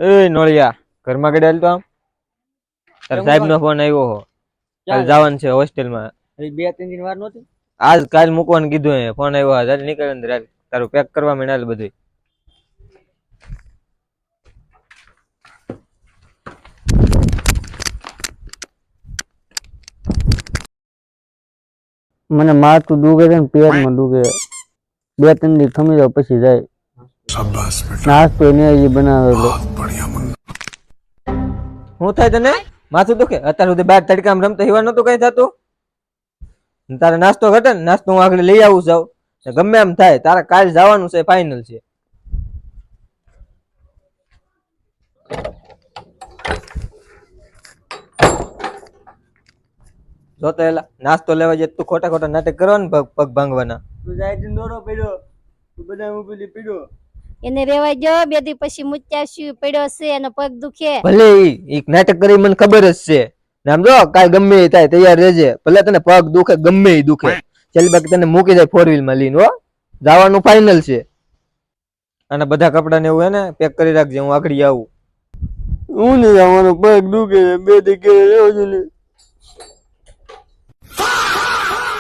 એ નોળિયા ઘરમાં ગડાલ તો આમ તાર સાહેબ નો ફોન આવ્યો હો કાલ જવાનું છે હોસ્ટેલમાં 2-3 દિન વાર નહોતી આજ કાલ મૂકવાનું કીધું હે ફોન આવ્યો હાલ નીકળ અંદર હાલ તારું પેક કરવા માંડ બધું મને માથું દુખે છે ને પેટમાં દુખે 2-3 દી ખમી જાવ પછી જાય નાસ્તો ને એ બનાવે હું થાય તને માથું દુખે અત્યાર સુધી બાર તડકામાં રમતા હિવા નતું કઈ થતું તારે નાસ્તો ઘટે ને નાસ્તો હું આગળ લઈ આવું છું ગમે એમ થાય તારે કાલ જવાનું છે ફાઇનલ છે જોતો એલા નાસ્તો લેવા જાય તું ખોટા ખોટા નાટક કરવાનું પગ ભાંગવાના તું જાય છે દોરો પડ્યો તું બધા ઉભી પડ્યો એને રેવાય જો 2 દી પછી મુત્યાશી પડ્યો છે અને પગ દુખે ભલે ઈ નાટક કરી મને ખબર જ છે નામ જો કાલ ગમે એ થાય તૈયાર રહેજે ભલે તને પગ દુખે ગમે એ દુખે ચાલ બાકી તને મૂકી જાય 4 વ્હીલ માં લઈને હો જવાનું ફાઇનલ છે અને બધા કપડા ને એવું હે ને પેક કરી રાખજે હું આગળ આવું હું નહીં જવાનું પગ દુખે 2 દી ઘરે રહેવો જોઈએ